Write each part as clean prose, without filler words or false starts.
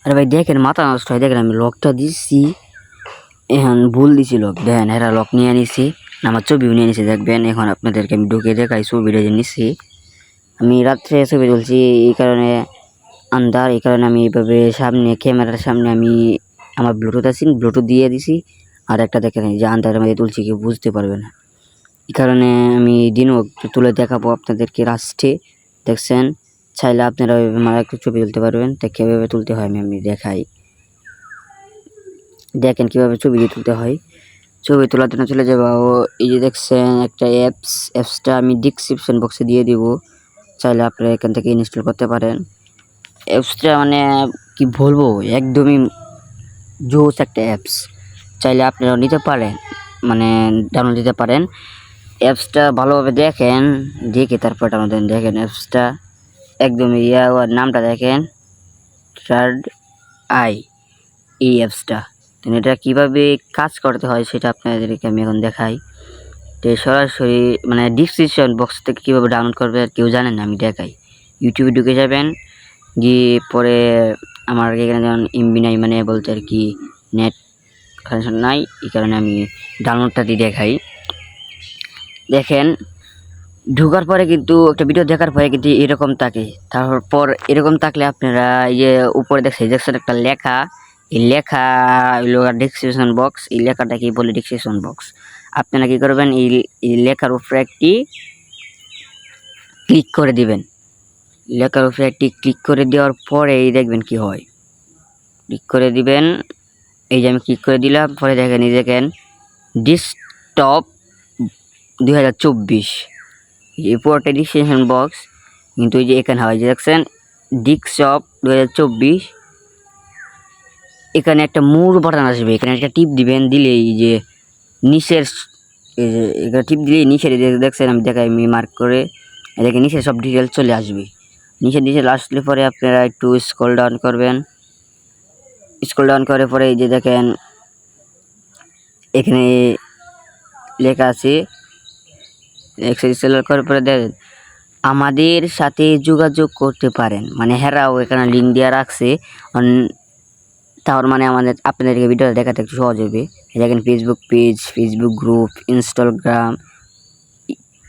আরে ভাই দেখেন মাথা নষ্ট হয়, দেখেন আমি লকটা দিচ্ছি, এখন ভুল দিছি লক, দেখেন এরা লক নিয়ে নিছি, আমার ছবিও নিয়ে নিছি। দেখবেন এখন আপনাদেরকে আমি ঢুকে দেখাই ছবিটা যে নিচ্ছি। আমি রাত্রে ছবি তুলছি, এই কারণে আন্ধার, এই কারণে আমি এইভাবে সামনে ক্যামেরার সামনে আমি আমার ব্লুটুথ আছে, ব্লুটুথ দিয়ে দিছি। আর একটা দেখেন যে আন্ধারের মধ্যে তুলছি, কেউ বুঝতে পারবে না, এই কারণে আমি দিনও তুলে দেখাবো আপনাদেরকে লাস্টে। দেখছেন, চাইলে আপনারা আমার একটু ছবি তুলতে পারবেন, তা কীভাবে তুলতে হয় আমি দেখাই। দেখেন কীভাবে ছবি তুলতে হয়। ছবি তোলার জন্য চলে যাবো, এই যে দেখছেন একটা অ্যাপসটা আমি ডিসক্রিপশন বক্সে দিয়ে দিব, চাইলে আপনারা এখান থেকে ইনস্টল করতে পারেন। অ্যাপসটা মানে কি বলবো, একদমই জোস একটা অ্যাপস, চাইলে আপনারাও নিতে পারেন, মানে ডাউনলোড দিতে পারেন। অ্যাপসটা ভালোভাবে দেখেন, দেখে তারপর ডাউনলোড দেন। দেখেন অ্যাপসটা একদম ওর নামটা দেখেন, থার্ড আই, এই অ্যাপসটা। এটা কীভাবে কাজ করতে হয় সেটা আপনাদেরকে আমি এখন দেখাই। তো সরাসরি মানে ডিসক্রিপশন বক্স থেকে কীভাবে ডাউনলোড করবে আর কেউ জানেন না, আমি দেখাই। ইউটিউবে ঢুকে যাবেন, গিয়ে পরে আমার এখানে যেমন এমবি নাই, মানে বলতে আর কি নেট কানেকশন নাই, এই কারণে আমি ডাউনলোডটা দিয়ে দেখাই। দেখেন ঢোকার পরে কিন্তু একটা ভিডিও দেখার পরে কিন্তু এরকম থাকে, তারপর এরকম থাকলে আপনারা এই যে উপরে দেখছেন একটা লেখা, এই লেখা হইল ডিসক্রিপশন বক্স। এই লেখাটা কি বলে ডিসক্রিপশন বক্স। আপনারা কি করবেন, এই লেখার উপরে একটি ক্লিক করে দিবেন। লেখার উপরে একটি ক্লিক করে দেওয়ার পরে এই দেখবেন কি হয়, ক্লিক করে দিবেন। এই যে আমি ক্লিক করে দিলাম, পরে দেখেন এই দেখেন ডেস্কটপ 2024, এই পুরোটা ডিসক্রিপশন বক্স। কিন্তু এই যে এখানে হয় যে দেখছেন ডেস্কটপ 2024, এখানে একটা মোর বাটন আসবে, এখানে একটা টিপ দিবেন, দিলে এই যে নিচের এই যে এখানে টিপ দিলে নিচের দেখছেন আমি দেখাই, আমি মার্ক করে দেখে নিচে সব ডিটেলস চলে আসবে। নিচে আসলে পরে আপনারা একটু স্ক্রল ডাউন করবেন, স্ক্রল ডাউন করে পরে এই যে দেখেন এখানে লেখা আছে এক্সেল করার পরে দেখেন আমাদের সাথে যোগাযোগ করতে পারেন, মানে হেরাও এখানে লিঙ্ক দেওয়া রাখছে। তার মানে আপনাদেরকে ভিডিওটা দেখাতে একটু সহজ হবে। দেখেন Facebook page, Facebook group, Instagram,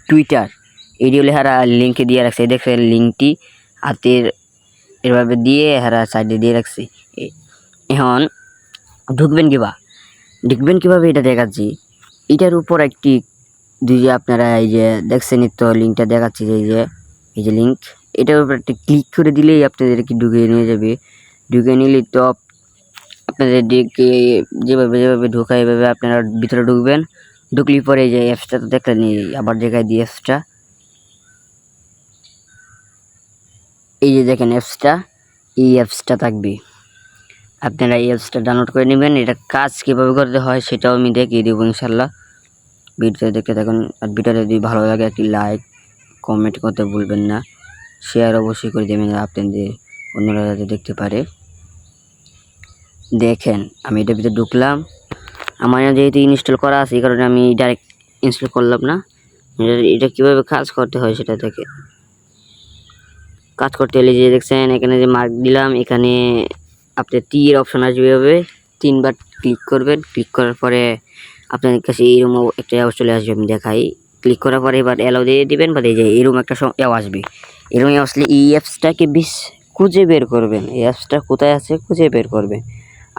Twitter, এইগুলো হারা লিঙ্কে দিয়ে রাখছে। দেখছেন লিঙ্কটি হাতের এভাবে দিয়ে হারা সাইডে দিয়ে রাখছে। এখন ঢুকবেন কীভাবে এটা দেখাচ্ছি। এটার উপর একটি যে আপনারা এই যে দেখছেন তো লিঙ্কটা দেখাচ্ছি, এই যে লিঙ্ক, এটার উপর একটা ক্লিক করে দিলেই আপনাদেরকে ঢুকিয়ে নিয়ে যাবে। ঢুকিয়ে নিলে তো আপনাদেরকে যেভাবে ঢোকায় এভাবে আপনারা ভিতরে ঢুকবেন। ঢুকলি পরে এই যে অ্যাপসটা তো দেখলেন, আবার দেখায় দিই অ্যাপসটা, এই যে দেখেন অ্যাপসটা, এই অ্যাপসটা থাকবে। আপনারা এই অ্যাপসটা ডাউনলোড করে নেবেন। এটা কাজ কীভাবে করতে হয় সেটাও আমি দেখিয়ে দেবো ইনশাল্লাহ। ভিডিওটা দেখতে থাকুন। আর ভিডিওটা যদি ভালো লাগে একটি লাইক কমেন্ট করতে ভুলবেন না, শেয়ার অবশ্যই করে দেবেন আপনাদের অন্যরা যাতে দেখতে পারে। দেখেন আমি এটার ভিতরে ঢুকলাম, আমার যেহেতু ইনস্টল করা আছে এই কারণে আমি ডাইরেক্ট ইনস্টল করলাম না। এটা কীভাবে কাজ করতে হয় সেটা থেকে কাজ করতে হলে যে দেখছেন এখানে যে মার্ক দিলাম, এখানে আপনার তীর অপশন আসবে, এভাবে 3 বার ক্লিক করবেন। ক্লিক করার পরে আপনাদের কাছে এইরকম একটা অ্যাওয়াজ চলে আসবে, আমি দেখাই। ক্লিক করার পরে এবার অ্যালাউ দিয়ে দিবেন, বা এই যে এরকম একটা অ্যাওয়াজ আসবে। এরকম আসলে এই অ্যাপসটাকে খুঁজে বের করবেন, এই অ্যাপসটা কোথায় আছে খুঁজে বের করবেন।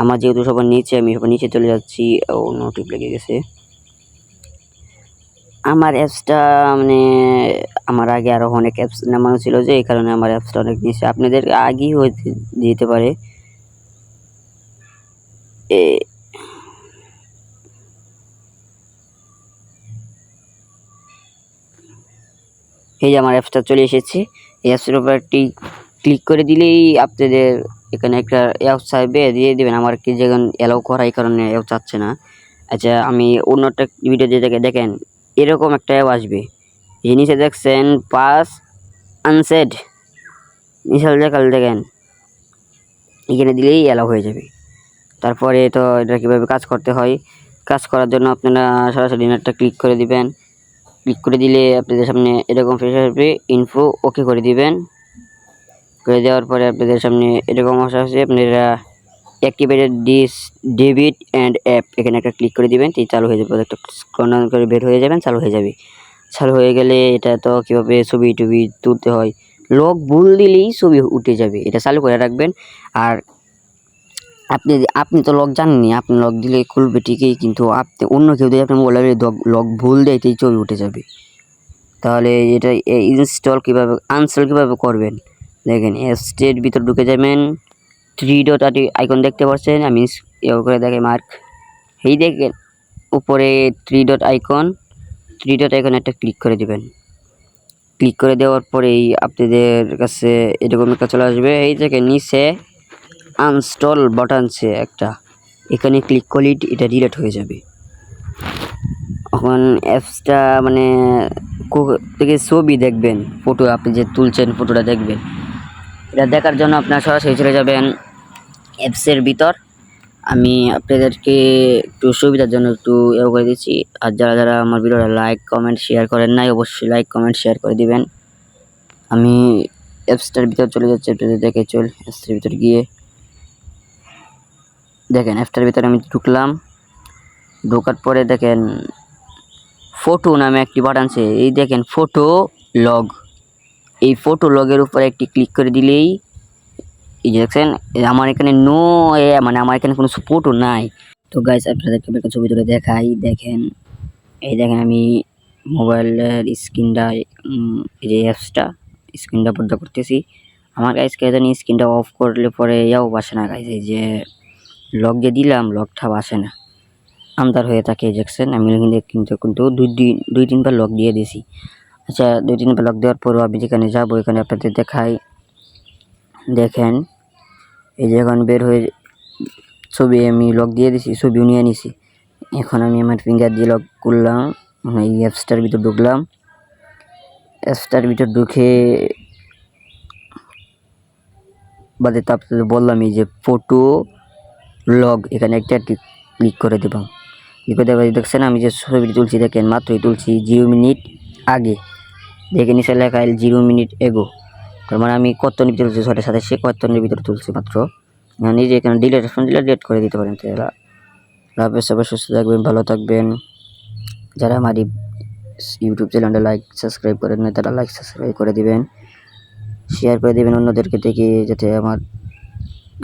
আমার যেহেতু সবার নিচে, আমি সবার নিচে চলে যাচ্ছি। ও নোটিফ লেগে গেছে। আমার অ্যাপসটা মানে আমার আগে আরও অনেক অ্যাপস নামানো ছিল, যে এই কারণে আমার অ্যাপসটা অনেক নিচে, আপনাদের আগেই হতে যেতে পারে। এই যে আমার অ্যাপসটা চলে এসেছে। এই অ্যাপসের উপর একটি ক্লিক করে দিলেই আপনাদের এখানে একটা অ্যাপ চাইবে, দিয়ে দেবেন। আমার কি যখন অ্যালাউ করা এই কারণে অ্যাপ চাচ্ছে না। আচ্ছা আমি অন্যটা ভিডিও দিয়ে দেখেন এরকম একটা অ্যাপ আসবে। এই নিচে দেখছেন পাস আনসেড, নিচে দেখেন এখানে দিলেই অ্যালাউ হয়ে যাবে। তারপরে তো এটা কীভাবে কাজ করতে হয়, কাজ করার জন্য আপনারা সরাসরি নেটটা ক্লিক করে দিবেন। ক্লিক করে দিলে আপনাদের সামনে এরকম ফেস আসবে, ইনফো ওকে করে দিবেন। করে দেওয়ার পরে আপনাদের সামনে এরকম আসা আছে, আপনারা activated this debit and app এখানে একটা ক্লিক করে দিবেন, চালু হয়ে যাবে। একটা স্ক্রল করে বের হয়ে যাবেন, চালু হয়ে যাবে। চালু হয়ে গেলে এটা তো কীভাবে ছবি টবি তুলতে হয়, লক ভুল দিলেই ছবি উঠে যাবে, এটা চালু করে রাখবেন। আর আপনি তো লক জানেননি, আপনি লক দিলে খুলবে ঠিকই, কিন্তু আপনি অন্য কেউ দিয়ে আপনার মোবাইলে লক ভুল দেয়তেই ছবি উঠে যাবে। তাহলে এটা ইনস্টল কীভাবে আনস্টল কীভাবে করবেন দেখেন, স্টেট ভিতর ঢুকে যাবেন, 3 ডট আইকন দেখতে পাচ্ছেন, আমি এও করে দেখে মার্ক, এই দেখেন উপরে 3 ডট আইকন একটা ক্লিক করে দিবেন। ক্লিক করে দেওয়ার পরেই আপনাদের কাছে এরকম একটা চলে আসবে, এই দেখেন নিচে আনস্টল বাটন আছে একটা, এখানে ক্লিক করলে এটা ডিলিট হয়ে যাবে। এখন অ্যাপসটা মানে থেকে ছবি দেখবেন, ফটো আপনি যে তুলছেন ফটোটা দেখবেন, এটা দেখার জন্য আপনার সরাসরি চলে যাবেন অ্যাপসের ভিতর। আমি আপনাদেরকে একটু সুবিধার জন্য একটু করে দিচ্ছি, আর যারা আমার ভিডিওটা লাইক কমেন্ট শেয়ার করেন নাই, অবশ্যই লাইক কমেন্ট শেয়ার করে দিবেন। আমি অ্যাপসটার ভিতর চলে যাচ্ছি, আপনাদের দেখে অ্যাপসটার ভিতর গিয়ে দেখেন, অ্যাপসটার ভিতরে আমি ঢুকলাম। ঢোকার পরে দেখেন ফটো নামে একটি বাটন আছে, এই দেখেন ফটো লগ, এই ফটো লগের উপরে একটি ক্লিক করে দিলেই এই যে দেখছেন আমার এখানে মানে আমার এখানে কোনো ফটো নাই। তো গাইস আপনাদেরকে একটা ছবি তুলে দেখাই, দেখেন এই দেখেন আমি মোবাইলের স্ক্রিনটা এই যে অ্যাপসটা স্ক্রিনটা পর্দা করতেছি। আমার গাইস কে জানি স্ক্রিনটা অফ করলে পরে বাসে না গাইস, এই যে লক যে দিলাম লকটা বাসে না, আন্দার হয়ে থাকে। দেখছেন আমি কিন্তু 2-3 বার লক দিয়ে দিয়েছি। আচ্ছা 2-3 বার লক দেওয়ার পরও আমি যেখানে যাবো এখানে আপনাদের দেখাই, দেখেন এই যে এখন বের হয়ে ছবি আমি লক দিয়ে দিছি, ছবিও নিয়ে নিছি। এখন আমি আমার ফিঙ্গার দিয়ে লক করলাম, এই অ্যাপসটার ভিতর ঢুকলাম। অ্যাপসটার ভিতর ঢুকে বাদে তো আপনাদের বললাম এই যে ফটো লগ, এখানে একটা ক্লিক করে দেব। ক্লিক করে দেওয়া দেখছেন আমি যে ছবিটি তুলছি, দেখেন মাত্রই তুলছি 0 মিনিট আগে, দেখে নিচে লেখা 0 মিনিট এগো, তার মানে আমি কতক্ষণের ভিতরে তুলছি, 7:27 কতক্ষণের ভিতরে তুলছি মাত্র। নিজে এখানে ডিলিট করে দিতে পারেন। তাহলে লাভ সবাই সুস্থ থাকবেন, ভালো থাকবেন। যারা আমার ইউটিউব চ্যানেলটা লাইক সাবস্ক্রাইব করেন না তারা লাইক সাবস্ক্রাইব করে দিবেন, শেয়ার করে দিবেন অন্যদেরকে দেখে, যাতে আমার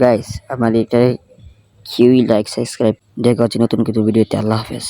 গাইস আমার এটা কেউই লাইক সাবস্ক্রাইব। দেখা হচ্ছে নতুন কিছু ভিডিওতে। আল্লাহ হাফেজ।